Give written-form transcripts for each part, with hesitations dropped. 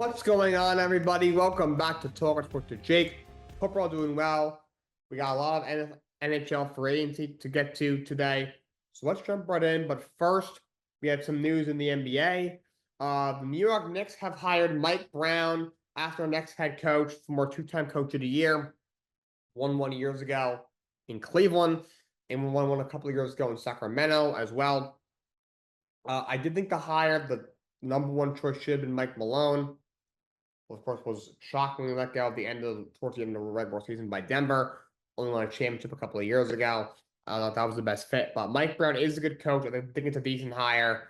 What's going on, everybody? Welcome back to Talkin Sports with Jake. Hope we're all doing well. We got a lot of NHL free agency to get to today, so let's jump right in. But first, we had some news in the NBA. The New York Knicks have hired Mike Brown as their next head coach, former two-time coach of the year. Won 1 years ago in Cleveland, and won one a couple of years ago in Sacramento as well. I did think the number one choice should have been Mike Malone. Of course, was shockingly let go towards the end of the regular season by Denver. Only won a championship a couple of years ago. I thought that was the best fit. But Mike Brown is a good coach. I think it's a decent hire.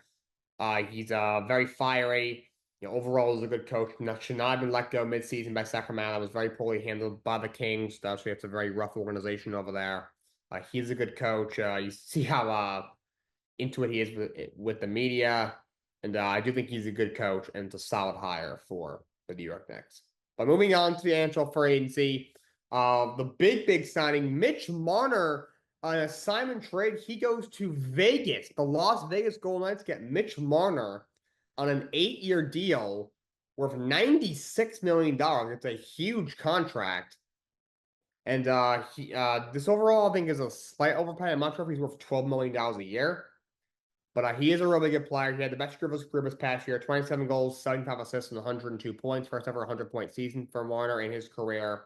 He's very fiery. Overall, is a good coach. Should not have been let go midseason by Sacramento. It was very poorly handled by the Kings. Actually, it's a very rough organization over there. He's a good coach. You see how into it he is with the media. And I do think he's a good coach, and it's a solid hire for the New York Knicks. But moving on to the NHL free agency, the big signing, Mitch Marner, on a Simon trade, he goes to Vegas. The Las Vegas Golden Knights get Mitch Marner on an 8-year deal worth $96 million. It's a huge contract. And this overall, I think, is a slight overpay. I'm not sure if he's worth $12 million a year. But he is a really good player. He had the best year of his career this past year, 27 goals, 75 assists, and 102 points. First ever 100-point season for Marner in his career.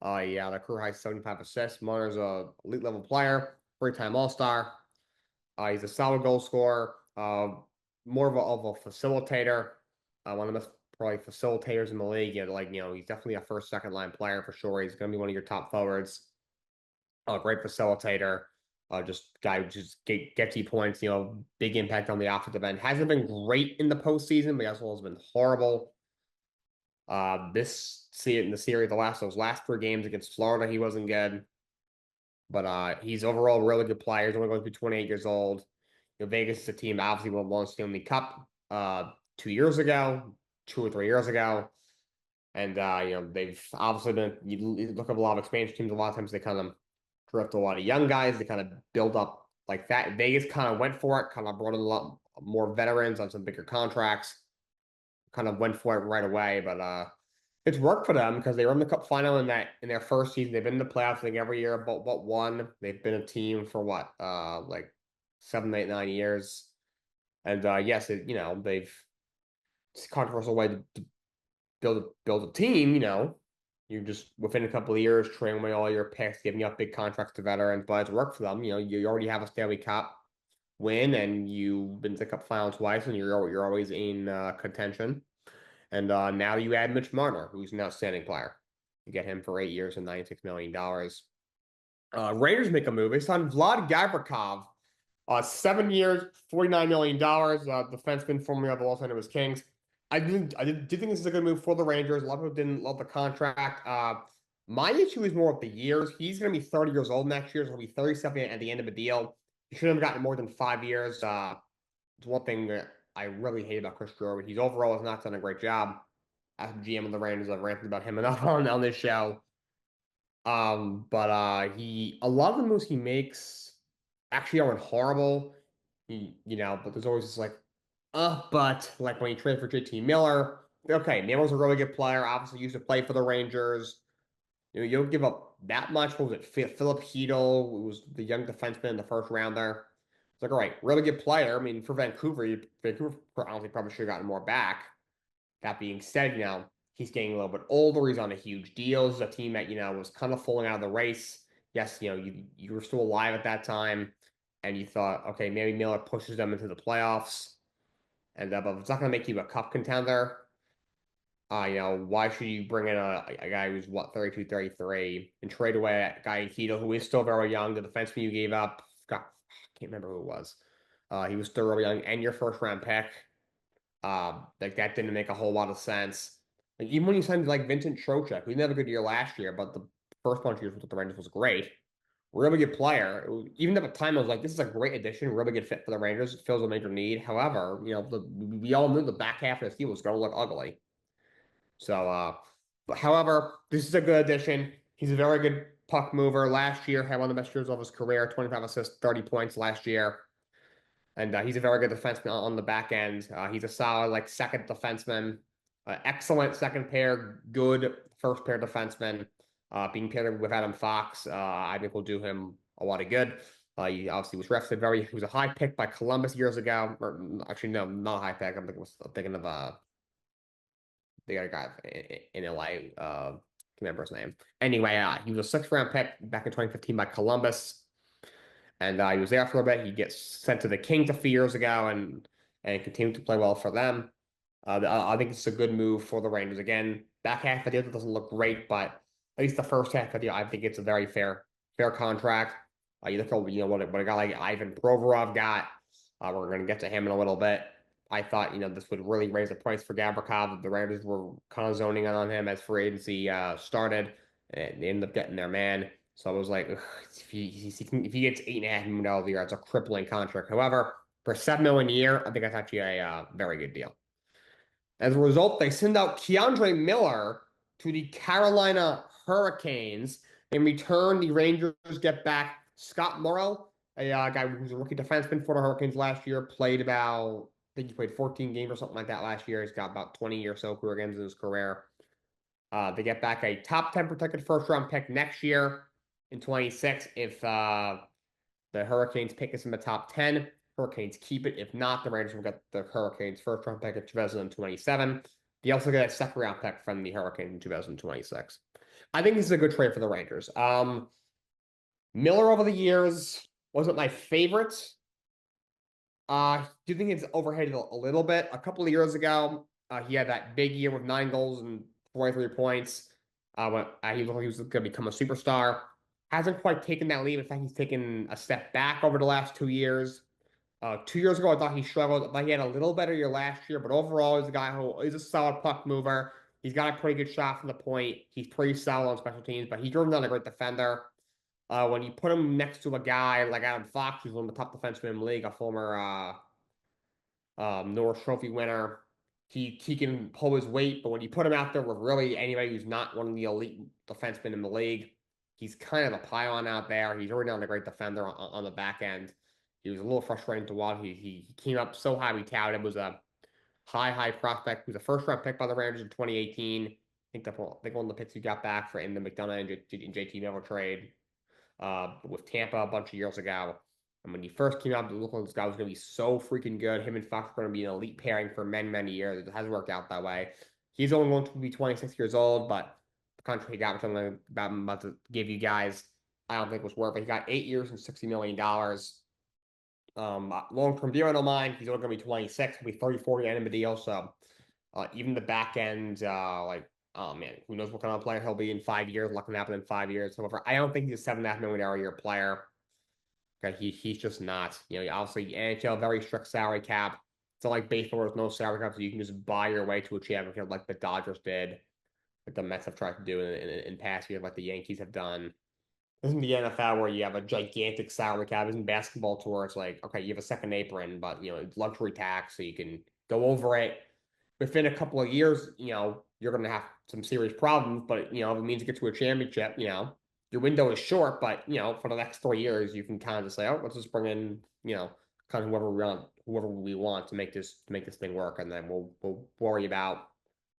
The career high 75 assists. Marner's a elite level player, three-time All-Star. He's a solid goal scorer, more of a facilitator, one of the best probably facilitators in the league. He's definitely a first, second line player for sure. He's going to be one of your top forwards. A great facilitator. Just guy who just gets you points, big impact on the offensive end. Hasn't been great in the postseason, but also has been horrible. See it in the series, those last 3 games against Florida, he wasn't good. But he's overall a really good player. He's only going to be 28 years old. Vegas is a team that obviously won Stanley Cup 2 years ago, 2 or 3 years ago. And they've obviously been, you look at a lot of expansion teams, a lot of times they kind of draft a lot of young guys. They kind of build up like that. Vegas kind of went for it, kind of brought in a lot more veterans on some bigger contracts. Kind of went for it right away, but it's worked for them because they were in the Cup final in their first season. They've been in the playoffs, I think, every year but one. They've been a team for what, like 7, 8, 9 years. And yes, they've it's a controversial way to build a team. You're just within a couple of years trading away all your picks, giving up big contracts to veterans, but it's worked for them. You already have a Stanley Cup win, and you've been to the Cup final twice, and you're always in contention. And now you add Mitch Marner, who's an outstanding player. You get him for 8 years and $96 million. Raiders make a move. They signed Vlad Gavrikov, 7 years, $49 million. Defenseman formerly of the Los Angeles Kings. I did think this is a good move for the Rangers. A lot of people didn't love the contract. My issue is more with the years. He's going to be 30 years old next year, so he'll be 37 at the end of the deal. He shouldn't have gotten more than 5 years. It's one thing that I really hate about Chris Drury. He's overall has not done a great job as GM of the Rangers. I've ranted about him enough on this show. But a lot of the moves he makes actually aren't horrible. But there's always this but like when he traded for JT Miller, okay, Miller's a really good player. Obviously used to play for the Rangers. You don't give up that much. What was it? Philip Hedl, who was the young defenseman in the first round there. It's like, all right, really good player. I mean, for Vancouver honestly probably should have gotten more back. That being said, he's getting a little bit older. He's on a huge deal. This is a team that, was kind of falling out of the race. Yes, you were still alive at that time, and you thought, okay, maybe Miller pushes them into the playoffs. And but if it's not going to make you a cup contender, why should you bring in a guy who's 32, 33 and trade away a guy in Keto who is still very young? The defenseman you gave up, I can't remember who it was. He was still really young, and your first round pick. That didn't make a whole lot of sense. Even when you signed Vincent Trocheck, who didn't have a good year last year, but the first bunch of years with the Rangers was great. Really good player. Even at the time, I was like, this is a great addition, really good fit for the Rangers. It fills a major need. However, we all knew the back half of the season was going to look ugly. So, but however, this is a good addition. He's a very good puck mover. Last year, had one of the best years of his career, 25 assists, 30 points last year. And he's a very good defenseman on the back end. He's a solid, second defenseman. Excellent second pair, good first pair defenseman. Being paired with Adam Fox, I think will do him a lot of good. He obviously was drafted he was a high pick by Columbus years ago. Or, actually, no, not a high pick. I'm thinking of the other guy in LA. Can't remember his name. Anyway, he was a sixth round pick back in 2015 by Columbus, and he was there for a bit. He gets sent to the Kings a few years ago, and continued to play well for them. I think it's a good move for the Rangers. Again, back half of the deal doesn't look great, but at least the first half of the deal, I think it's a very fair contract. You look at what a guy like Ivan Provorov got. We're going to get to him in a little bit. I thought this would really raise the price for Gavrikov. The Rangers were kind of zoning in on him as free agency started, and they ended up getting their man. So I was like, ugh, if he gets $8.5 million a year, it's a crippling contract. However, for $7 million a year, I think that's actually a very good deal. As a result, they send out Keandre Miller to the Carolina Hurricanes. In return, the Rangers get back Scott Morrow, a guy who was a rookie defenseman for the Hurricanes last year, I think he played 14 games or something like that last year. He's got about 20 or so career games in his career. They get back a top 10 protected first round pick next year in 26 if the Hurricanes pick us in the top 10. Hurricanes keep it. If not, the Rangers will get the Hurricanes first round pick in 2027. They also get a second round pick from the Hurricanes in 2026. I think this is a good trade for the Rangers. Miller over the years wasn't my favorite. Do you think it's overhated a little bit? A couple of years ago, he had that big year with 9 goals and 43 points. When he looked like he was going to become a superstar. Hasn't quite taken that leap. In fact, he's taken a step back over the last 2 years. 2 years ago, I thought he struggled. I thought he had a little better year last year, but overall, he's a guy who is a solid puck mover. He's got a pretty good shot from the point. He's pretty solid on special teams, but he's driven down a great defender. When you put him next to a guy like Adam Fox, who's one of the top defensemen in the league, a former Norris Trophy winner, he can pull his weight, but when you put him out there with really anybody who's not one of the elite defensemen in the league, he's kind of a pylon out there. He's already not a great defender on the back end. He was a little frustrating to watch. He came up so highly touted. Was a high prospect. He was a first round pick by the Rangers in 2018. I think one of the picks he got back for in the McDonough and JT Miller trade with Tampa a bunch of years ago. And when he first came out, it looked like this guy was going to be so freaking good. Him and Fox were going to be an elite pairing for many years. It hasn't worked out that way. He's only going to be 26 years old, but the contract he got, which I'm about to give you guys, I don't think was worth it. He got 8 years and $60 million. Long-term deal, I don't mind. He's only going to be 26. He'll be 34 at the end of the deal. So even the back end, oh man, who knows what kind of player he'll be in 5 years? What can happen in 5 years? However, I don't think he's a $7.5 million a year player. Okay, he's just not. Obviously NHL very strict salary cap. It's not like baseball where there's no salary cap, so you can just buy your way to a championship like the Dodgers did, like the Mets have tried to do in past years, like the Yankees have done. Isn't the NFL where you have a gigantic salary cap? Isn't basketball to where it's like, okay, you have a second apron, but it's luxury tax, so you can go over it. Within a couple of years, you're going to have some serious problems, but if it means you get to a championship, your window is short, but for the next 3 years, you can kind of just say, oh, let's just bring in, kind of whoever we want to make this thing work, and then we'll worry about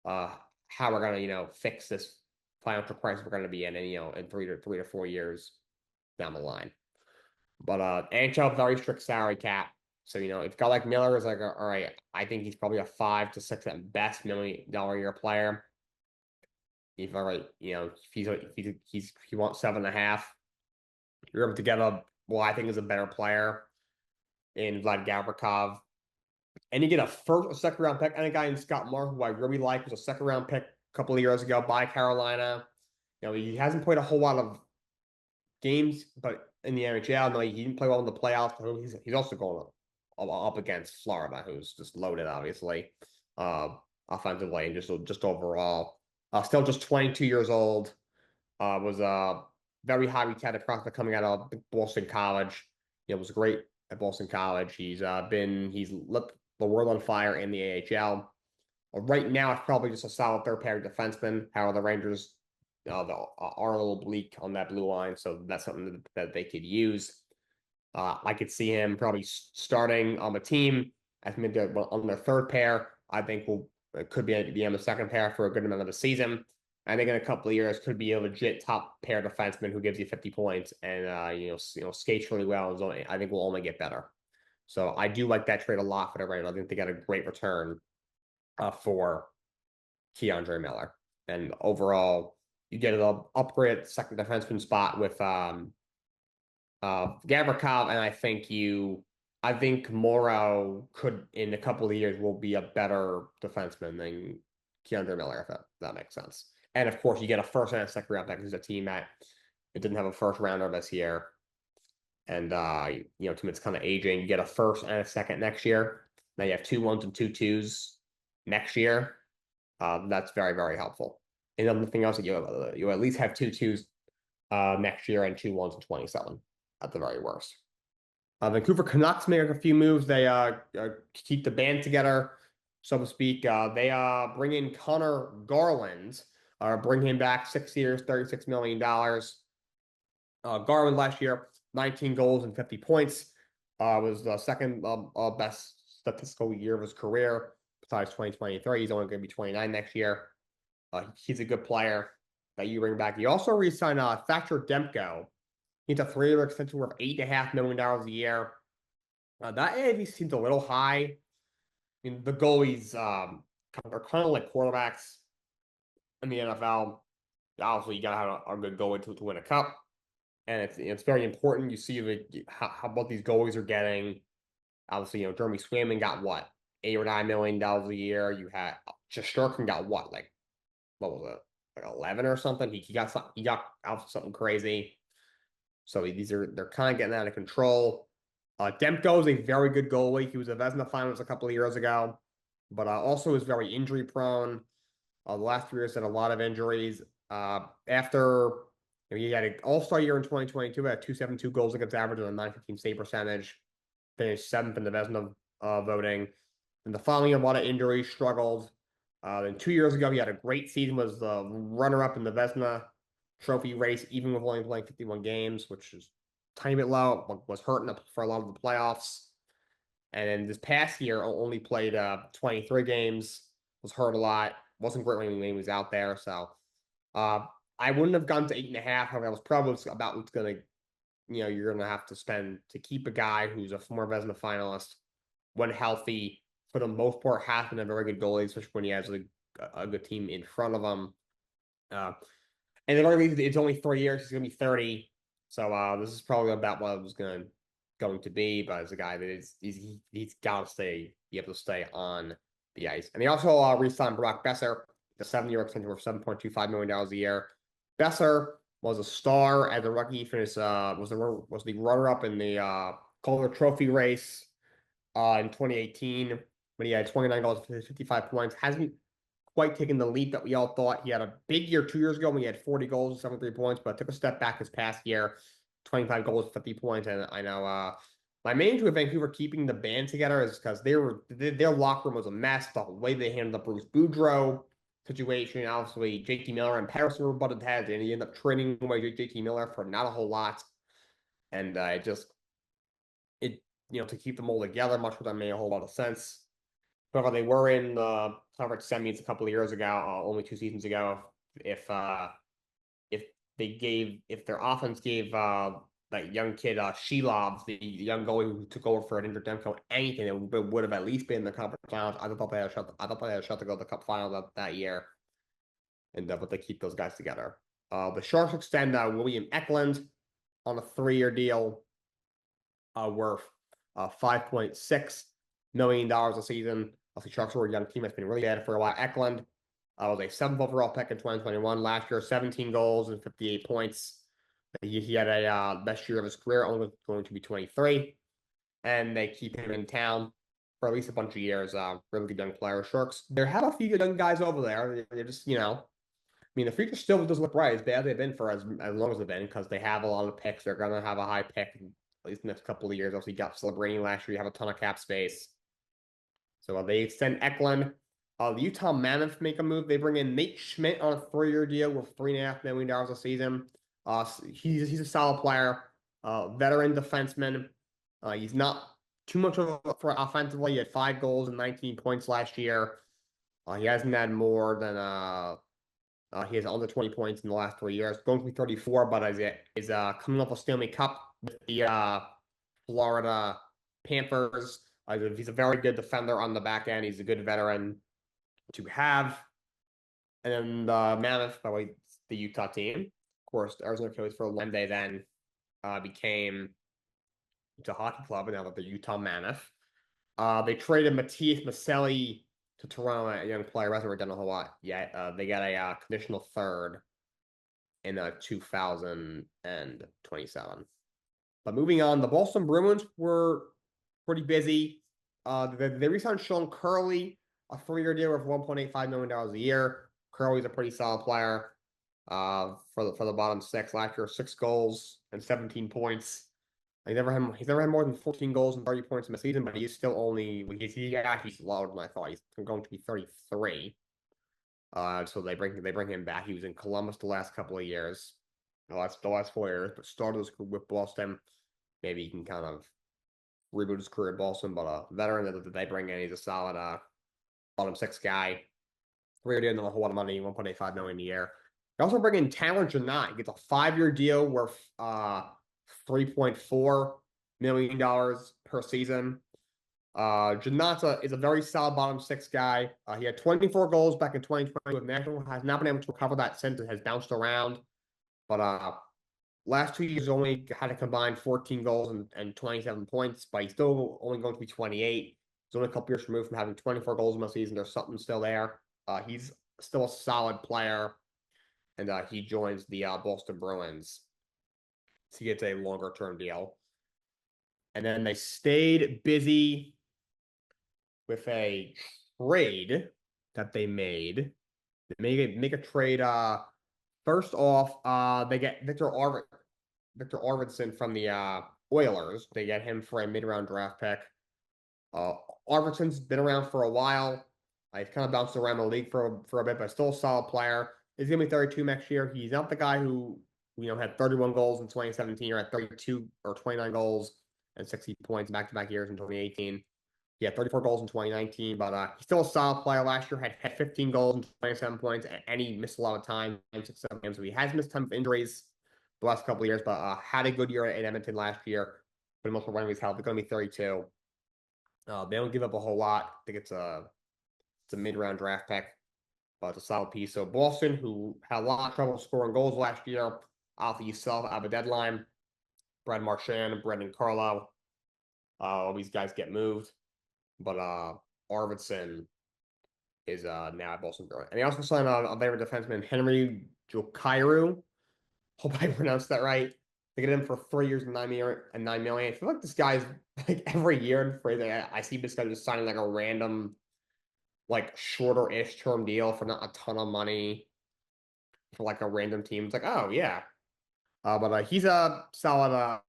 how we're going to fix this financial crisis we're going to be in 3 to 4 years down the line. But NHL very strict salary cap. So, if a guy like Miller is like, all right, I think he's probably a 5 to 6 at best $1 million a year player. If all right, if he wants 7.5, you're able to get I think is a better player in Vlad Gavrikov. And you get a second round pick, and a guy in Scott Moore, who I really like, was a second round pick a couple of years ago by Carolina. He hasn't played a whole lot of games, but in the NHL, no, he didn't play well in the playoffs. He's also going up against Florida, who's just loaded, obviously, offensively and just overall. Still just 22 years old. Was a very highly touted prospect coming out of Boston College. Was great at Boston College. He's lit the world on fire in the AHL. Right now, it's probably just a solid third pair defenseman. However, the Rangers are a little bleak on that blue line, so that's something that they could use. I could see him probably starting on the team as on their third pair. I think It could be on the second pair for a good amount of the season. I think in a couple of years could be a legit top pair defenseman who gives you 50 points and skates really well. And I think will only get better. So I do like that trade a lot for the Rangers. I think they got a great return for Keandre Miller. And overall, you get an upgrade second defenseman spot with Gavrikov, and I think Morrow could in a couple of years will be a better defenseman than Keandre Miller, if that makes sense. And of course, you get a first and a second round pick. This is a team that it didn't have a first rounder this year, and team it's kind of aging. You get a first and a second next year. Now you have 2 1s and 2 2s next year. That's very, very helpful. And anything else that you at least have 2 2s next year and 2 1s and 27 at the very worst. Vancouver Canucks make a few moves. They keep the band together, so to speak. They bring in Connor Garland, bring him back 6 years, $36 million. Garland last year, 19 goals and 50 points. Was the second best statistical year of his career, besides 2023. He's only going to be 29 next year. He's a good player that you bring back. You also re-sign Thatcher Demko. He's a 3-year extension worth $8.5 million a year. That AAV seems a little high. I mean, the goalies are kind of like quarterbacks in the NFL. Obviously, you got to have a good goalie to win a cup. And it's very important. You see how what these goalies are getting. Obviously, Jeremy Swayman got what? $8 or $9 million a year. You had Shesterkin got what? Like, what was it? Like 11 or something? He got something crazy. So they're kind of getting out of control. Demko is a very good goalie. He was a Vezina finalist a couple of years ago, but also is very injury prone. The last 3 years had a lot of injuries. After he had an All-Star year in 2022, had 272 goals against average and a 915 save percentage. Finished 7th in the Vezina voting. And the following year, a lot of injuries, struggled. Then 2 years ago, he had a great season, was the runner-up in the Vezina trophy race, even with only playing 51 games, which is a tiny bit low, was hurting for a lot of the playoffs. And then this past year, only played 23 games, was hurt a lot, wasn't great when he was out there. So I wouldn't have gone to 8.5. However, I was probably about what's going to, you're going to have to spend to keep a guy who's a former Vezina finalist when healthy. For the most part, has been a very good goalie, especially when he has a good team in front of him. And then it's only 3 years. He's going to be 30. So this is probably about what it was going to be. But as a guy that he's got to be able to stay on the ice. And he also re-signed Brock Besser, the 7-year extension for $7.25 million a year. Besser was a star as a rookie. He finished was the runner-up in the Calder Trophy race in 2018 when he had 29 goals, 55 points. Hasn't quite taken the leap that we all thought. He had a big year 2 years ago when he had 40 goals and 73 points, but took a step back this past year, 25 goals, 50 points. And I know my main issue with Vancouver keeping the band together is because their locker room was a mess. The way they handled the Bruce Boudreau situation, obviously JT Miller and Patterson were butted heads, and he ended up trading away JT Miller for not a whole lot. And to keep them all together, much of that made a whole lot of sense. However, they were in the conference semis a couple of years ago, only 2 seasons ago. If their offense gave that young kid Shelov, the young goalie who took over for an injured Demko, anything, it would have at least been the conference finals. I thought they had a shot to go to the cup finals that year, and but they keep those guys together. The Sharks extend William Eklund on a 3-year deal, worth $5.6 million a season. The Sharks were a young team that's been really bad for a while. Eklund was a 7th overall pick in 2021. Last year, 17 goals and 58 points. He had a best year of his career, only going to be 23. And they keep him in town for at least a bunch of years. Really good young player. Sharks, they have a few good young guys over there. They're just, the future still doesn't look right as bad as they've been for as long as they've been, because they have a lot of picks. They're going to have a high pick at least the next couple of years. Also, you got celebrating last year. You have a ton of cap space. So they extend Eklund. The Utah Mammoth make a move. They bring in Nate Schmidt on a 3-year deal with $3.5 million a season. He's a solid player, veteran defenseman. He's not too much of a threat offensively. He had 5 goals and 19 points last year. He hasn't had more than he has under 20 points in the last 3 years. Going to be 34, but is coming off a Stanley Cup with the Florida Panthers. He's a very good defender on the back end. He's a good veteran to have. And then the Mammoth, by the way, the Utah team. Of course, the Arizona Coyotes for one day then became Utah Hockey Club, and now they're the Utah Mammoth. They traded Matthias Maselli to Toronto, a young player. Hasn't really done a whole lot yet. They got a conditional third in 2027. But moving on, the Boston Bruins were pretty busy. They re-signed Sean Curley, a 3-year deal of $1.85 million a year. Curley's a pretty solid player for the bottom six. Last year, 6 goals and 17 points. He's never had more than 14 goals and 30 points in a season, but he's still only he's lower than I thought. He's going to be 33. So they bring him back. He was in Columbus the last couple of years, the last 4 years, but started his career with Boston. Maybe he can kind of reboot his career at Boston, but a veteran that they bring in, he's a solid bottom six guy. 3-year deal, not a whole lot of money, $1.85 million a year. They also bring in Talon Janot. He gets a 5-year deal worth $3.4 million per season. Janata is a very solid bottom six guy. He had 24 goals back in 2020 with National. Has not been able to recover that since. It has bounced around. But last 2 years only had a combined 14 goals and 27 points, but he's still only going to be 28. He's only a couple years removed from having 24 goals in a season. There's something still there. He's still a solid player, and he joins the Boston Bruins. So he gets a longer-term deal. And then they stayed busy with a trade that they made. They make a trade. First off, they get Victor Arvidsson from the Oilers. They get him for a mid-round draft pick. Arvidsson's been around for a while. He's kind of bounced around the league for a bit, but still a solid player. He's gonna be 32 next year. He's not the guy who had 31 goals in 2017 or had 32 or 29 goals and 60 points back-to-back years in 2018. He had 34 goals in 2019, but he's still a solid player. Last year had 15 goals and 27 points, and he missed a lot of time, 6-7 games. So he has missed time of injuries the last couple of years, but had a good year at Edmonton last year. For the most part, when he's healthy, going to be 32. They don't give up a whole lot. I think it's a mid-round draft pick, but it's a solid piece. So Boston, who had a lot of trouble scoring goals last year, off the out of a deadline. Brad Marchand, Brendan Carlo, all these guys get moved. But Arvidsson is now at Boston Bruins. And they also signed a veteran defenseman, Henry Jokiru. Hope I pronounced that right. They get him for 3 years and $9 million. I feel like this guy's like every year I see this guy just signing like a random, like shorter-ish term deal for not a ton of money for like a random team. It's like, oh yeah. But he's a solid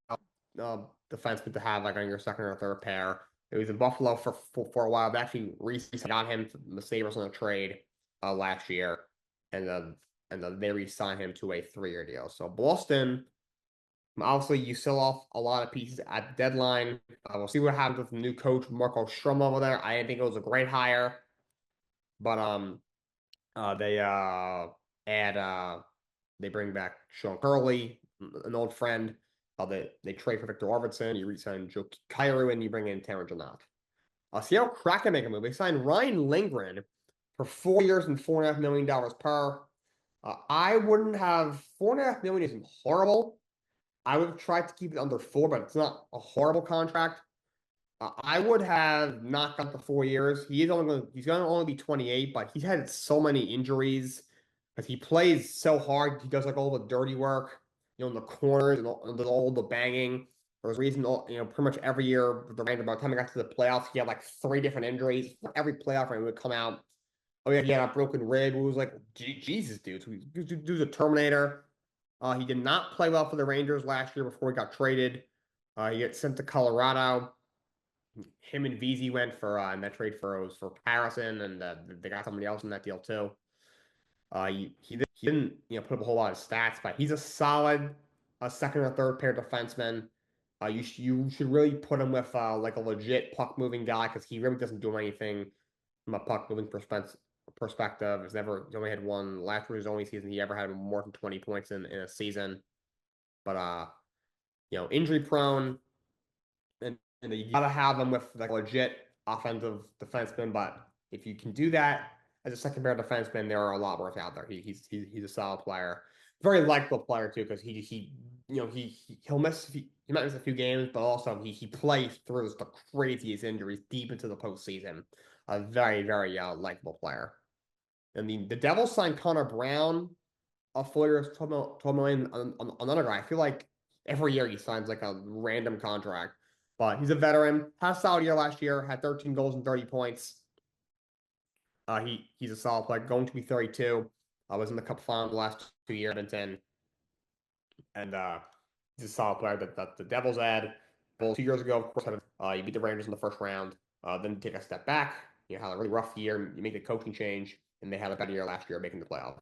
defenseman to have like on your second or third pair. He was in Buffalo for a while. They actually recently got him to the Sabres on a trade last year, and they re-signed him to a 3-year deal. So Boston, obviously, you sell off a lot of pieces at the deadline. We'll see what happens with the new coach Marco Strum over there. I think it was a great hire, but they they bring back Sean Curley, an old friend. They trade for Victor Arvidsson. You re-sign Joe Cairo, and you bring in Taylor Janot. Seattle Kraken make a move. They signed Ryan Lindgren for 4 years and $4.5 million per. I wouldn't have $4.5 million isn't horrible. I would have tried to keep it under 4, but it's not a horrible contract. I would have not got the 4 years. He's going to only be 28, but he's had so many injuries because he plays so hard. He does like all the dirty work, in the corners and all the banging. There's a reason, pretty much every year, by the time he got to the playoffs, he had like 3 different injuries. Every playoff he would come out. Oh yeah, he had a broken rib. It was like, Jesus, dude. Dude's a Terminator. He did not play well for the Rangers last year before he got traded. He got sent to Colorado. Him and VZ went for in that trade for Harrison, and they got somebody else in that deal too. He didn't put up a whole lot of stats, but he's a solid second or third pair defenseman. You should really put him with like a legit puck moving guy because he really doesn't do anything from a puck moving perspective. He's only had one. Last year was the only season he ever had more than 20 points in a season. But injury prone, and you gotta have him with like legit offensive defenseman. But if you can do that as a second pair defenseman, there are a lot worse out there. He's a solid player, very likable player too, because he'll miss he might miss a few games, but also he plays through the craziest injuries deep into the postseason. A very very likable player. And the Devils signed Connor Brown, a 4 years, 12 million on another guy. I feel like every year he signs like a random contract. But he's a veteran. Had a solid year last year. Had 13 goals and 30 points. He's a solid player. Going to be 32. I was in the Cup final the last 2 years, Edmonton, and he's a solid player that the Devils had. Well, 2 years ago, of course, you beat the Rangers in the first round. Then take a step back. You had a really rough year. You make the coaching change, and they had a better year last year, making the playoffs.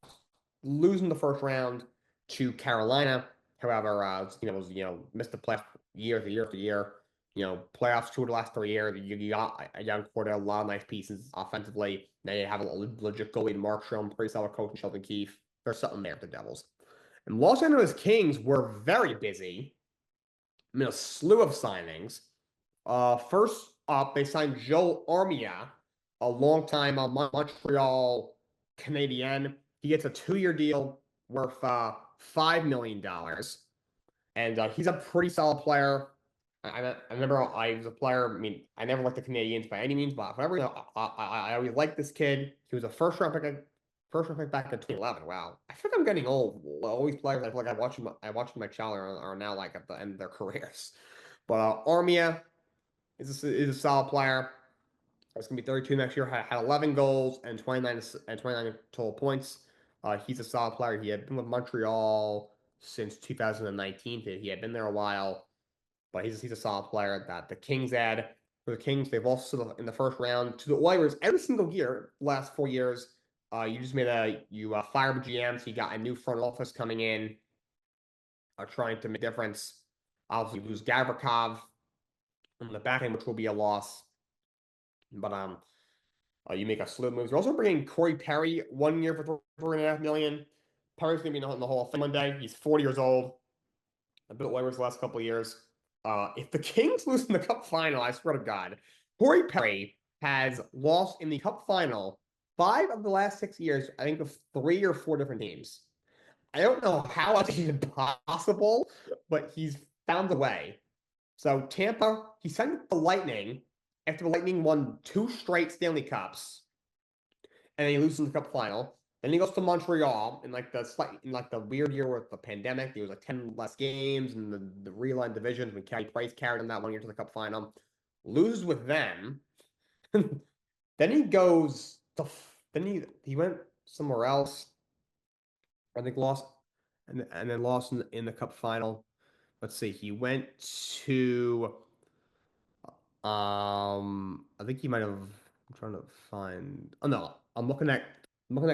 Losing the first round to Carolina, however, missed the playoffs year after year after year. Playoffs 2 of the last 3 years. You got a young core, a lot of nice pieces offensively. Now you have a legit goalie in Markstrom, pretty solid coach in Sheldon Keefe. There's something there with the Devils. And Los Angeles Kings were very busy. I mean, a slew of signings. First up, they signed Joel Armia, a longtime Montreal Canadian. He gets a 2-year deal worth $5 million, and he's a pretty solid player. I remember I was a player. I mean, I never liked the Canadians by any means, but whatever. I always liked this kid. He was a first round pick back in 2011. Wow, I feel like I'm getting old. All these players I feel like I watched my child are now like at the end of their careers. But Armia is a solid player. He's gonna be 32 next year. Had 11 goals and 29 total points. He's a solid player. He had been with Montreal since 2019. He had been there a while, but he's a solid player that the Kings had. For the Kings, they've also in the first round to the Oilers every single year, last 4 years. You fired GMs. You got a new front office coming in, trying to make a difference. Obviously, you lose Gavrikov on the back end, which will be a loss. But you make a slew of moves. You're also bringing Corey Perry 1 year for $3.5 million. Perry's gonna be in the Hall of Fame one day. He's 40 years old. I've been at Oilers the last couple of years. If the Kings lose in the Cup final, I swear to God, Corey Perry has lost in the Cup final 5 of the last 6 years. I think of 3 or 4 different teams. I don't know how that's even possible, but he's found a way. So Tampa, he sent the Lightning after the Lightning won 2 straight Stanley Cups, and then he loses in the Cup final. Then he goes to Montreal in the weird year with the pandemic. He was like 10 less games and the realigned divisions when Carey Price carried him that 1 year to the Cup final. Loses with them. Then he goes to he went somewhere else. I think lost and then lost in the Cup final. Let's see. He went to I think he might have. I'm trying to find. Oh no, I'm looking at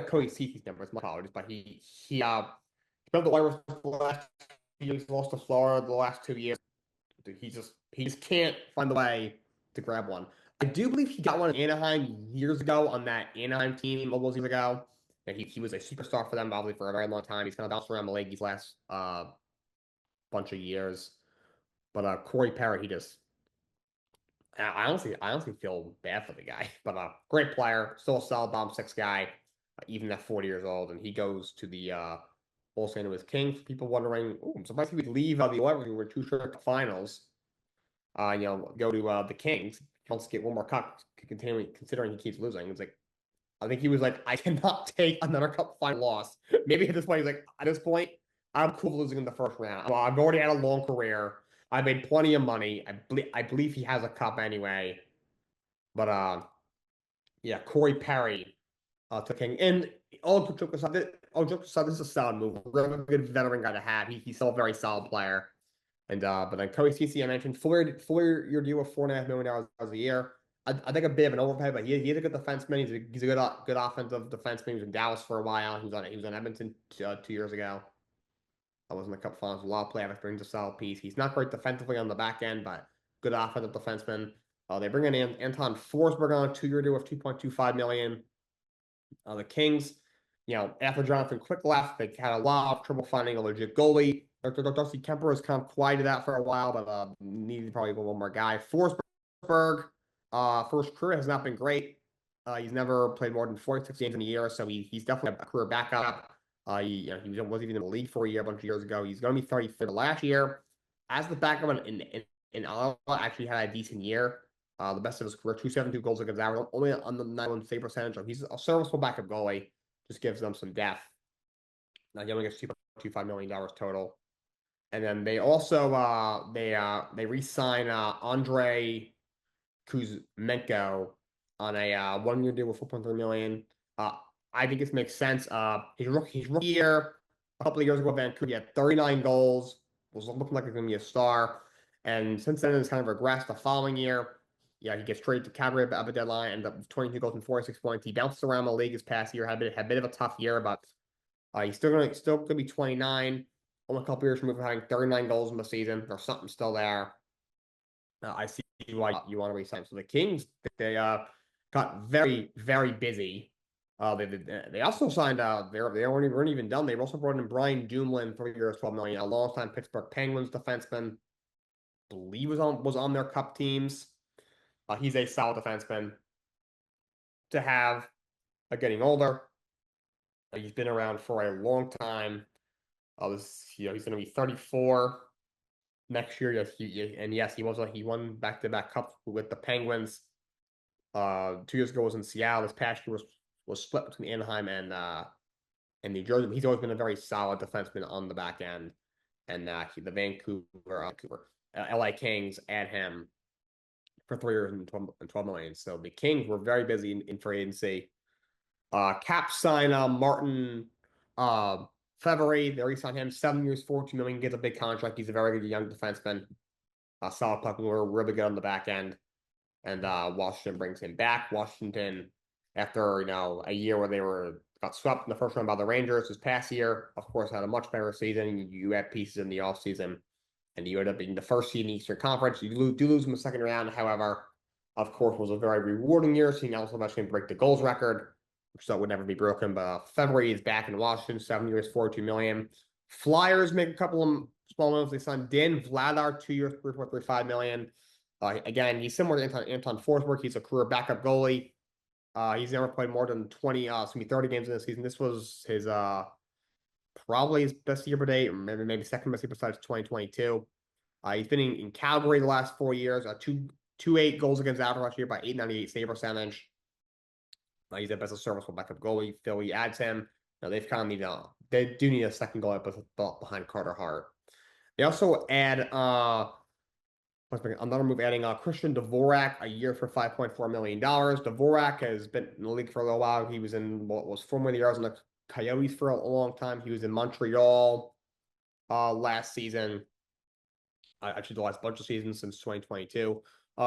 Cody Cece's numbers. My apologies, but he spent the Oilers the last few years, lost to Florida the last 2 years. Dude, he just can't find the way to grab one. I do believe he got one in Anaheim years ago on that Anaheim team all those years ago. And he was a superstar for them, probably for a very long time. He's kind of bounced around the league these last bunch of years. But Corey Perry, I honestly feel bad for the guy, but great player, still a solid bottom 6 guy, even at 40 years old, and he goes to the Los Angeles Kings. People wondering, I'm surprised he would leave the Oilers. We were 2 short finals. Go to the Kings. He wants to get one more cup, considering he keeps losing. It's like I think he was like, I cannot take another cup final loss. Maybe at this point, he's like, at this point, I'm cool losing in the first round. Well, I've already had a long career. I made plenty of money. I believe he has a cup anyway. But yeah, Corey Perry to King. And all jokes aside, this is a solid move. Really good veteran guy to have. He's still a very solid player. And but then Cody Cece, I mentioned, four-year deal with $4.5 million a year. I think a bit of an overpay, but he's a good defenseman. He's a good offensive defenseman. He was in Dallas for a while. He was on Edmonton 2 years ago. I was in the Cup Finals. A lot of playoff experience, a solid piece. He's not great defensively on the back end, but good offensive defenseman. They bring in Anton Forsberg on a 2-year deal with $2.25 million. The Kings, after Jonathan Quick left, they had a lot of trouble finding a legit goalie. Darcy Kemper was kind of quieted out for a while, but needed probably one more guy. Forsberg, first career has not been great. He's never played more than 46 games in a year, so he's definitely a career backup. He wasn't even in the league for a year a bunch of years ago. He's going to be 33 last year. As the backup in Ottawa, actually had a decent year. The best of his career, 272 goals against average, only on the 9-1 save percentage. So he's a serviceable backup goalie. Just gives them some depth. Now he only gets $2.25 million total. And then they also they re-sign Andrei Kuzmenko on a 1 year deal with 4.3 million. I think this makes sense. His rookie year, a couple of years ago, Vancouver, he had 39 goals, was looking like he's going to be a star. And since then, it's kind of regressed the following year. Yeah, he gets traded to Calgary at the deadline, ended up with 22 goals and 46 points. He bounced around the league this past year, had a bit of a tough year, but he's still gonna be 29. Only a couple years removed from having 39 goals in the season. There's something still there. I see why you want to resign. So the Kings, they got very, very busy. They also signed they weren't even done. They also brought in Brian Dumoulin, 3 years, 12 million, a longtime Pittsburgh Penguins defenseman. I believe was on their cup teams. He's a solid defenseman to have. Getting older, he's been around for a long time. He's going to be 34 next year. Yes, he won back-to-back cups with the Penguins. 2 years ago was in Seattle. This past year was split between Anaheim and New Jersey. He's always been a very solid defenseman on the back end. And the Vancouver, LA Kings add him for 3 years and 12 million. So the Kings were very busy in free agency. Cap sign Martin February. They re-signed him 7 years, 14 million. Gets a big contract. He's a very good young defenseman. Solid puck mover, really good on the back end. And Washington brings him back. Washington, after a year where they got swept in the first round by the Rangers this past year, of course, had a much better season. You add pieces in the offseason, and you end up being the first seed in the Eastern Conference. You do lose in the second round, however, of course, was a very rewarding year. So you also eventually break the goals record, which that would never be broken. But February is back in Washington, 7 years, 42 million. Flyers make a couple of small moves. They signed Dan Vladar, 2 years, 3.35 million. Again, he's similar to Anton Forsberg. He's a career backup goalie. He's never played more than 30 games in the season. This was his probably his best year per date, or maybe second best year besides 2022. He's been in Calgary the last 4 years. 2.28 goals against average last year by 898 save percentage. He's the best serviceable backup goalie. Philly adds him. They've kind of they do need a second goalie behind Carter Hart. They also add another move, adding Christian Dvorak, a year for $5.4 million. Dvorak has been in the league for a little while. He was in what was formerly the Arizona Coyotes for a long time. He was in Montreal last season. Actually, the last bunch of seasons since 2022.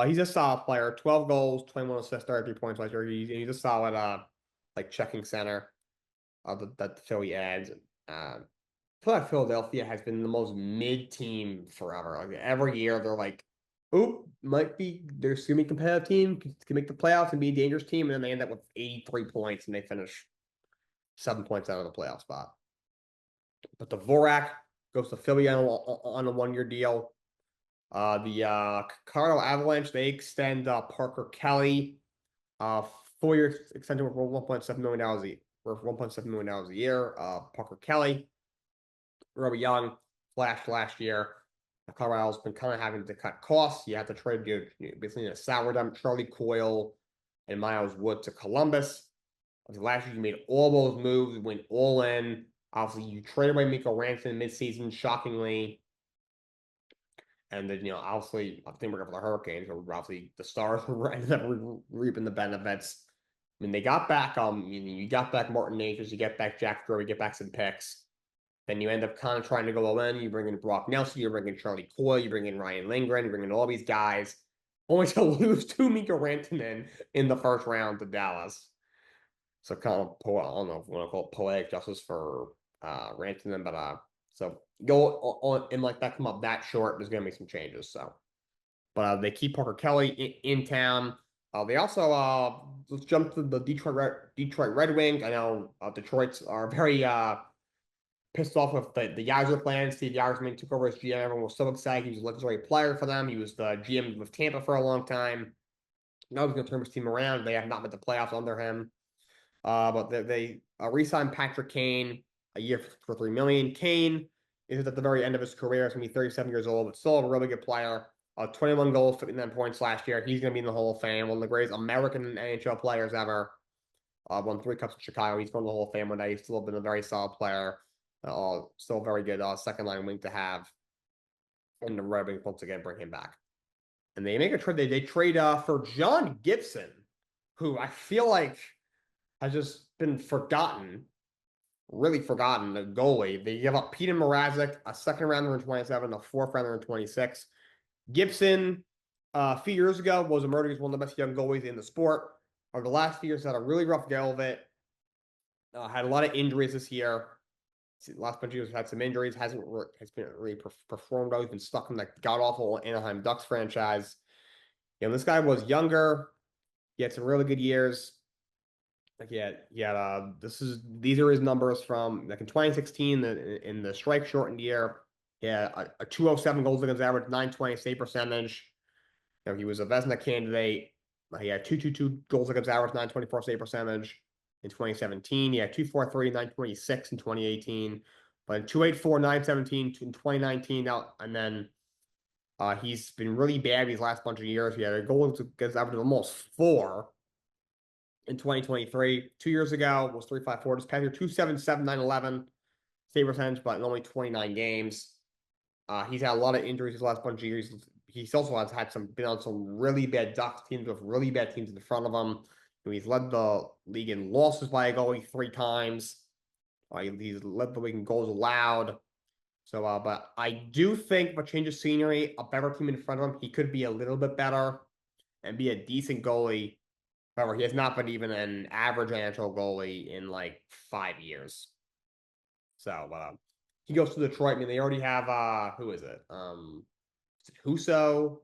He's a solid player. 12 goals, 21 assists, 33 points last year. He's a solid checking center that the Philly adds. I feel like Philadelphia has been the most mid team forever. Like every year, they're like, "Oop, they're gonna be a competitive team, can make the playoffs and be a dangerous team," and then they end up with 83 points and they finish 7 points out of the playoff spot. But the Dvorak goes to Philly on a 1 year deal. The Colorado Avalanche, they extend Parker Kelly, 4 year extension worth $1.7 million a year. Parker Kelly, Robbie Young, flashed last year. Colorado's been kind of having to cut costs. You have to trade basically a sour dump Charlie Coyle and Miles Wood to Columbus. Last year, you made all those moves, went all in. Obviously, you traded away Mikko Rantanen midseason, shockingly. And then, obviously, I think we're going for the Hurricanes, or obviously the Stars ended up reaping the benefits. I mean, they got back, you got back Martin Nathan, you get back Jack Drury, you get back some picks. Then you end up kind of trying to go all in. You bring in Brock Nelson, you bring in Charlie Coyle, you bring in Ryan Lindgren, you bring in all these guys, only to lose to Mikko Rantanen in the first round to Dallas. So kind of, I don't know if we want to call it poetic justice for Rantanen, but so go on and like that come up that short, there's going to be some changes. So, but they keep Parker Kelly in town. They also let's jump to the Detroit Red Wings. I know Detroit's are very pissed off with the Yzer plan. Steve Yzerman took over as GM. Everyone was so excited. He was a legendary player for them. He was the GM with Tampa for a long time. Now he's going to turn his team around. They have not made the playoffs under him. But they re-signed Patrick Kane a year for $3 million. Kane is at the very end of his career. He's going to be 37 years old, but still a really good player. 21 goals, 59 points last year. He's going to be in the Hall of Fame. One of the greatest American NHL players ever. Won 3 cups in Chicago. He's going to the Hall of Fame one day. He's still been a very solid player. Still very good second line wing to have. And the Red Wings once again bring him back. And they make a trade. They trade for John Gibson, who I feel like has just been forgotten, really forgotten, the goalie. They give up Peter Mrazek, a second rounder in 27, a fourth rounder in 26. Gibson, a few years ago, was emerging as one of the best young goalies in the sport. Over the last few years, had a really rough go of it. Had a lot of injuries this year. The last bunch of years had some injuries. Has been really performed well. He's been stuck in the god-awful Anaheim Ducks franchise. You know, this guy was younger. He had some really good years. Like these are his numbers from like in 2016 in the strike shortened year. Yeah, a 207 goals against average, 920 save percentage. You know, he was a Vezina candidate. He had 222 goals against average, 924 save percentage in 2017. He had 243, 926 in 2018. But in 284, 917 in 2019 now, and then he's been really bad these last bunch of years. He had a goal against average of almost 4 in 2023. 2 years ago was 354. This past year, 277, 911 save percentage, but in only 29 games. He's had a lot of injuries his last bunch of years. He's also has had been on some really bad Ducks teams with really bad teams in front of him. He's led the league in losses by a goalie 3 times. He's led the league in goals allowed. So, but I do think with change of scenery, a better team in front of him, he could be a little bit better and be a decent goalie. However, he has not been even an average NHL goalie in like 5 years. So, he goes to Detroit. I mean, they already have who is it? Husso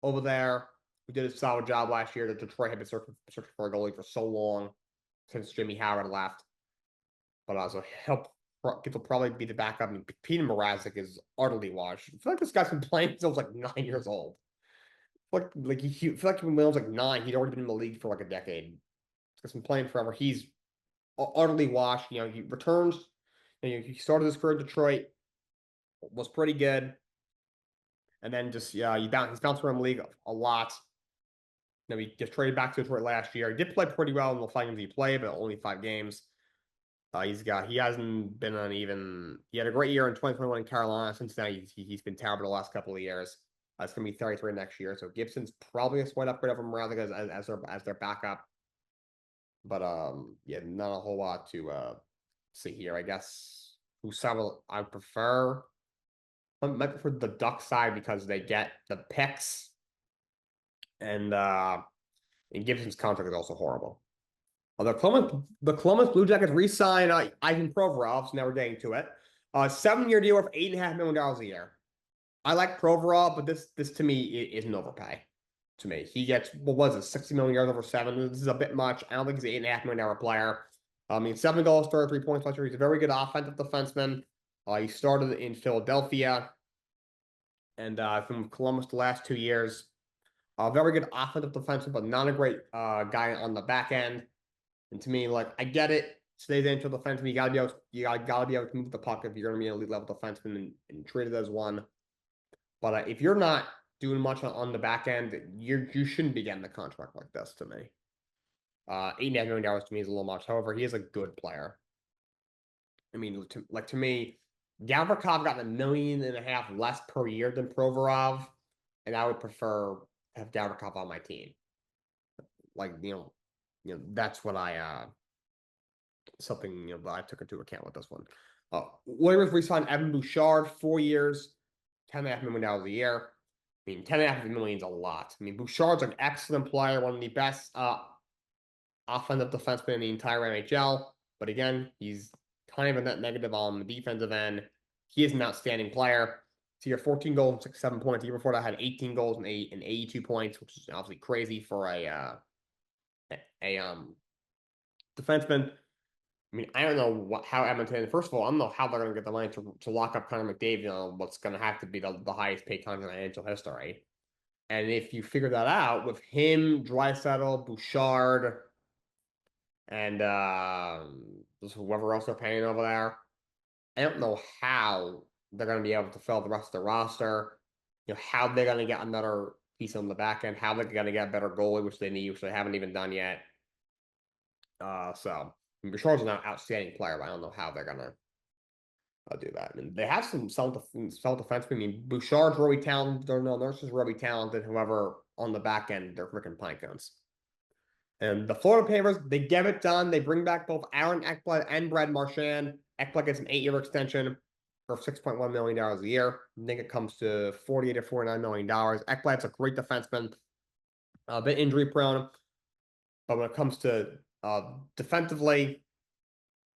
over there, who did a solid job last year. That Detroit had been searching for a goalie for so long since Jimmy Howard left. But so he'll probably be the backup. I mean, Peter Mrazek is utterly washed. I feel like this guy's been playing since he was like 9 years old. Like he feel like when he was like 9, he'd already been in the league for like a decade. He's been playing forever. He's utterly washed. You know, he returns. You know, he started his career in Detroit, was pretty good, and then just he's bounced around the league a lot. You know, he just traded back to Detroit last year. He did play pretty well in the 5 games he played, but only 5 games. He hasn't been on even. He had a great year in 2021 in Carolina. Since then, he's been terrible the last couple of years. It's going to be 33 next year. So Gibson's probably a slight upgrade over Mrazek as their backup. But not a whole lot to see here. I guess I might prefer the Duck side because they get the picks, and Gibson's contract is also horrible. The Columbus Blue Jackets re-sign Ivan Provorov, so now we're getting to it. 7-year deal worth $8.5 million a year. I like Provorov, but this to me is an overpay. To me, he gets what was it, $60 million over 7. This is a bit much. I don't think he's an $8.5 million player. I mean, 7 goals, 33 points last year. He's a very good offensive defenseman. He started in Philadelphia, and from Columbus the last 2 years. Very good offensive defenseman, but not a great guy on the back end. And to me, like, I get it. Today's NHL defenseman, you gotta be able to move the puck if you're gonna be an elite level defenseman and treat it as one. But if you're not doing much on the back end, you shouldn't be getting a contract like this. To me, $8.5 million to me is a little much. However, he is a good player. I mean, to me, Gavrikov got $1.5 million less per year than Provorov, and I would prefer to have Gavrikov on my team. Like, that's what something that I took into account with this one. Oilers re-signed Evan Bouchard, 4 years, $10.5 million a year. I mean, $10.5 million is a lot. I mean, Bouchard's an excellent player, one of the best offensive defensemen in the entire NHL. But again, he's kind of a net negative on the defensive end. He is an outstanding player. So he had 14 goals and 7 points. The year before that, had 18 goals and 82 points, which is obviously crazy for a defenseman. I mean, I don't know how Edmonton. First of all, I don't know how they're going to get the money to lock up Connor McDavid. You know, what's going to have to be the highest paid contract in NHL history. And if you figure that out with him, Draisaitl, Bouchard, and whoever else they're paying over there, I don't know how they're going to be able to fill the rest of the roster. You know, how they're going to get another piece on the back end, how they're going to get a better goalie, which they need, which they haven't even done yet. So Bouchard's an outstanding player, but I don't know how they're going to do that. I mean, they have some self-defense. I mean, Bouchard's really talented. Nurse is really talented. However, on the back end, they're freaking pine cones. And the Florida Panthers, they get it done. They bring back both Aaron Ekblad and Brad Marchand. Ekblad gets an 8-year extension for $6.1 million a year. I think it comes to $48 to $49 million. Ekblad's a great defenseman, a bit injury prone. But when it comes to defensively,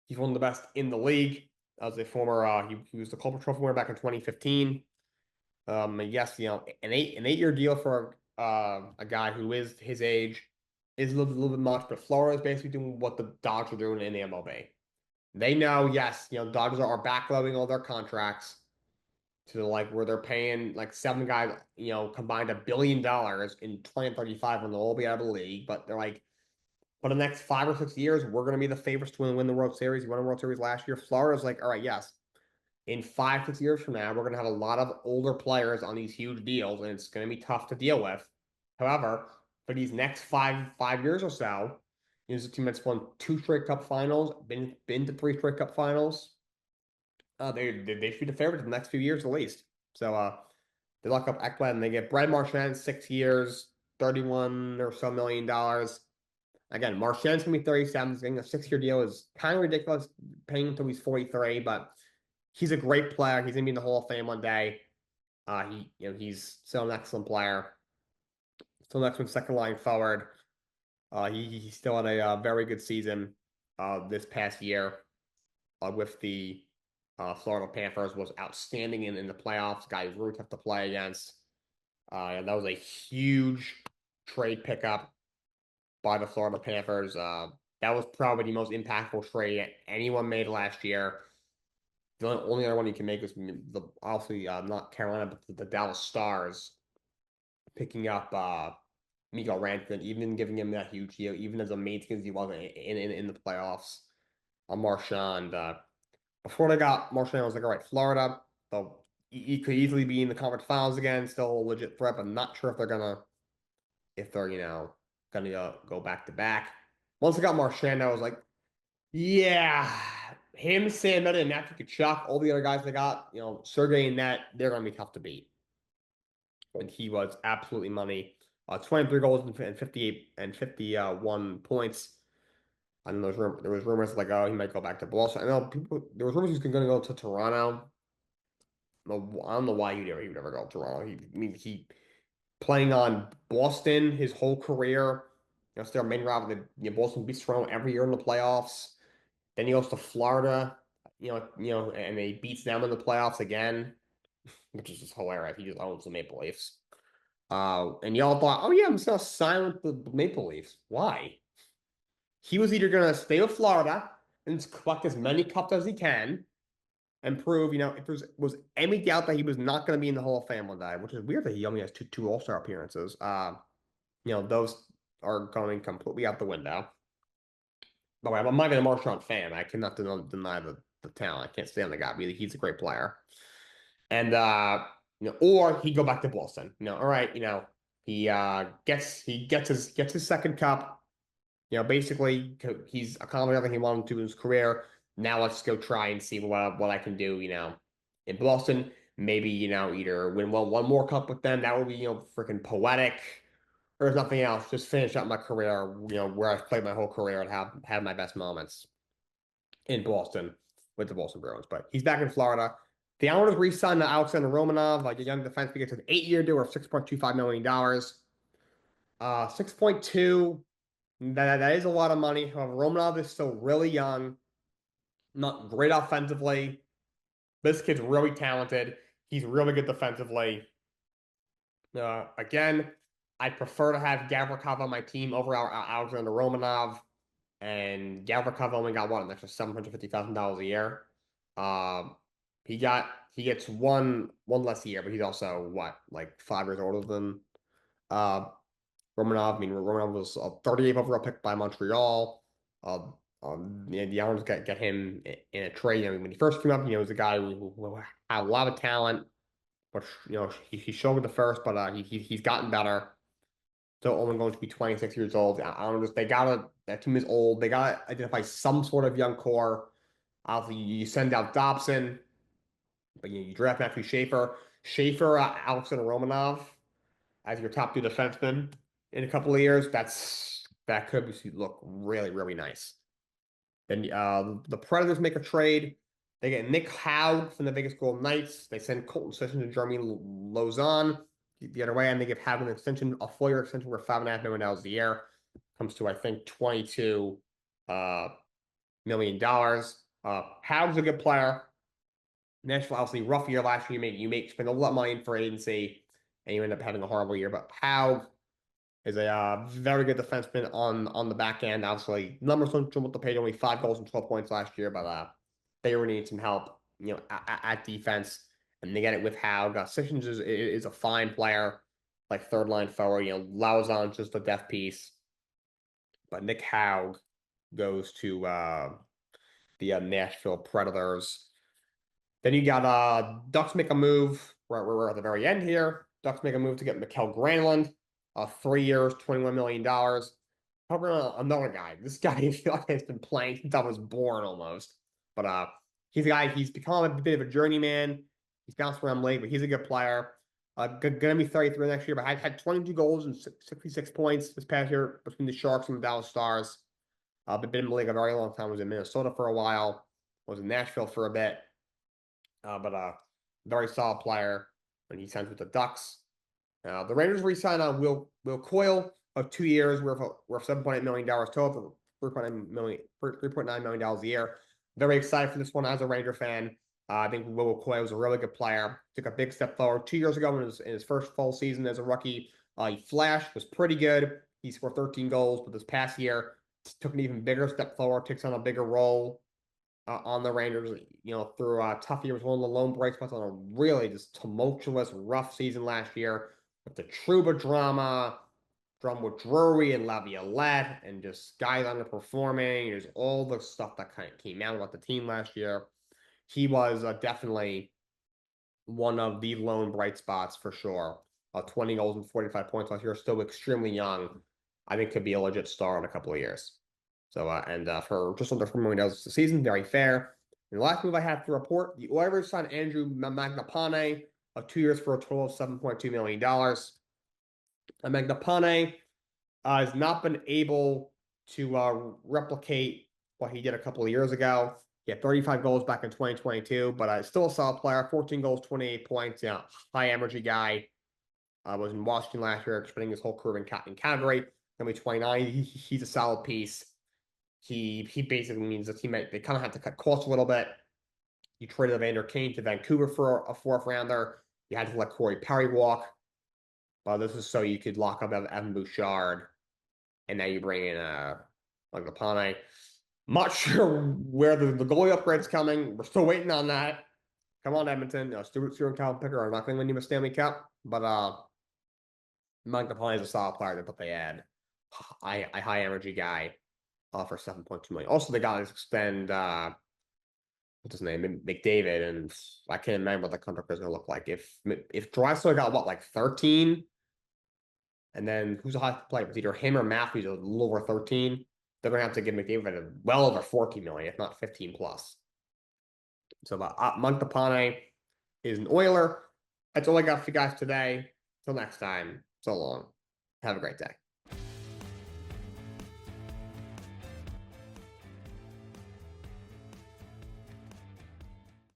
he's one of the best in the league. As a former, he was the Calder Trophy winner back in 2015. Yes, you know, an 8-year deal for a guy who is his age is a little bit much, but Florida is basically doing what the Dodgers are doing in the MLB. They know, yes, you know, Dodgers are backloading all their contracts to like where they're paying like 7 guys, you know, combined $1 billion in 2035 when they'll all be out of the league. But they're like, for the next 5 or 6 years, we're going to be the favorites to win the World Series. You won the World Series last year. Florida's like, all right, yes. In 5, 6 years from now, we're going to have a lot of older players on these huge deals, and it's going to be tough to deal with. However, for these next five years or so, there's a team that's won 2 straight Cup Finals, been to 3 straight Cup Finals. They should be the favorites in the next few years at least. So they lock up Ekblad and they get Brad Marchand 6 years, $31 or so million. Again, Marchand's gonna be 37. He's getting a 6-year deal is kind of ridiculous, paying him until he's 43, but he's a great player. He's gonna be in the Hall of Fame one day. He's still an excellent player. Still an excellent second line forward. He still had a very good season this past year with the Florida Panthers. Was outstanding in the playoffs. Guy was really tough to play against. And that was a huge trade pickup by the Florida Panthers. That was probably the most impactful trade anyone made last year. The only other one you can make is obviously not Carolina, but the Dallas Stars picking up Miguel Rankin, even giving him that huge deal, even as amazing as he was in the playoffs. Marchand. Before they got Marchand, I was like, all right, Florida, so he could easily be in the conference finals again, still a legit threat. I'm not sure if they're gonna go back to back. Once I got Marchand, I was like, yeah, him, Sam Meta, and Matthew Tkachuk, all the other guys they got, you know, Sergey and Net, they're gonna be tough to beat. And he was absolutely money. 23 goals and 51 points. I know there was rumors like, oh, he might go back to Boston. I know there was rumors he's going to go to Toronto. I don't know why he would ever go to Toronto. He playing on Boston his whole career. You know, it's their main rival. Boston beats Toronto every year in the playoffs. Then he goes to Florida, and he beats them in the playoffs again, which is just hilarious. He just owns the Maple Leafs. And y'all thought, oh yeah, I'm just gonna sign with the Maple Leafs. Why? He was either gonna stay with Florida and collect as many cups as he can and prove, if there was any doubt that he was not gonna be in the Hall of Fame one day, which is weird that he only has two All-Star appearances. Those are going completely out the window. By the way, I'm not even a Marchand fan. I cannot deny the talent. I can't stand the guy. He's a great player. And or he go back to Boston. All right, he gets his second cup. Basically he's accomplished everything he wanted to in his career. Now let's go try and see what I can do. In Boston, maybe either win one more cup with them. That would be freaking poetic. Or if nothing else, just finish up my career. Where I've played my whole career and have my best moments in Boston with the Boston Bruins. But he's back in Florida. The Islanders re-signed Alexander Romanov, a young defenseman, gets an 8-year deal of $6.25 million. 6.2, that is a lot of money. However, Romanov is still really young, not great offensively. This kid's really talented. He's really good defensively. Again, I'd prefer to have Gavrikov on my team over Alexander Romanov. And Gavrikov only got what, an extra $750,000 a year. Um, he gets one less year, but he's also what, like 5 years older than uh Romanov. I mean, Romanov was a 38th overall pick by Montreal. Yeah, the Islanders get him in a trade. I mean, when he first came up, he was a guy who had a lot of talent, but he showed at the first, but he's gotten better. Still only going to be 26 years old. I don't know. That team is old. They gotta identify some sort of young core. Obviously, you send out Dobson, but you draft Matthew Schaefer, Alexander Romanov as your top two defensemen in a couple of years. That could look really, really nice. Then the Predators make a trade. They get Nick Haug from the Vegas Golden Knights. They send Colton Sisson to Jeremy Lausanne the other way, and they give Haug an extension, a 4-year extension for $5.5 million a year. Comes to, I think, $22 million. Haug's a good player. Nashville, obviously, rough year last year. You may spend a lot of money in for agency, and you end up having a horrible year. But Haug is a very good defenseman on the back end. Obviously, numbers don't jump with the page. Only 5 goals and 12 points last year, but they really need some help, at defense, and they get it with Haug. Sessions is a fine player, like third line forward. Lauzon's just a death piece, but Nick Haug goes to the Nashville Predators. Then you got Ducks make a move. We're at the very end here. Ducks make a move to get Mikael Granlund. 3 years, $21 million. However, another guy. This guy, I feel like, has been playing since I was born almost. But he's a guy, he's become a bit of a journeyman. He's bounced around late, but he's a good player. Gonna be 33 next year, but had 22 goals and 66 points this past year between the Sharks and the Dallas Stars. Been in the league a very long time. Was in Minnesota for a while. Was in Nashville for a bit. But very solid player when he signs with the Ducks. The Rangers re-signed on Will Coyle of 2 years, worth $7.8 million total, $3.9 million a year. Very excited for this one as a Ranger fan. I think Will Coyle was a really good player. Took a big step forward 2 years ago in his first full season as a rookie. He flashed, was pretty good. He scored 13 goals, but this past year took an even bigger step forward, takes on a bigger role on the Rangers, through a tough year. Was one of the lone bright spots on a really just tumultuous, rough season last year with the Trouba drama with Drury and Laviolette, and just guys underperforming. There's all the stuff that kind of came out about the team last year. He was definitely one of the lone bright spots for sure. 20 goals and 45 points last year, still extremely young. I think could be a legit star in a couple of years. So, for just under $4 million a season, very fair. And the last move I have to report, the Oilers signed Andrew Magnapane of 2 years for a total of $7.2 million. Magnapane has not been able to replicate what he did a couple of years ago. He had 35 goals back in 2022, but still a solid player. 14 goals, 28 points. High energy guy. Was in Washington last year, spending his whole career in Calgary. Gonna be 29. He's a solid piece. He basically means the team they kind of have to cut costs a little bit. You traded Evander Kane to Vancouver for a 4th rounder. You had to let Corey Perry walk. But this is so you could lock up Evan Bouchard, and now you bring in Lapane. Not sure where the goalie upgrade's coming. We're still waiting on that. Come on, Edmonton. Stuart Stewart and Calvin Picker are not going to win you a Stanley Cup, but Mike Lapane is a solid player that they add. A high energy guy for $7.2 million. Also, they got to extend what's his name, McDavid, and I can't remember what the contract is going to look like. If Drysdale got what, like 13, and then who's a high player? It's either him or Matthews, a little over 13. They're going to have to give McDavid well over 14 million, if not 15 plus. So Montepane is an Oiler. That's all I got for you guys today. Till next time, so long. Have a great day.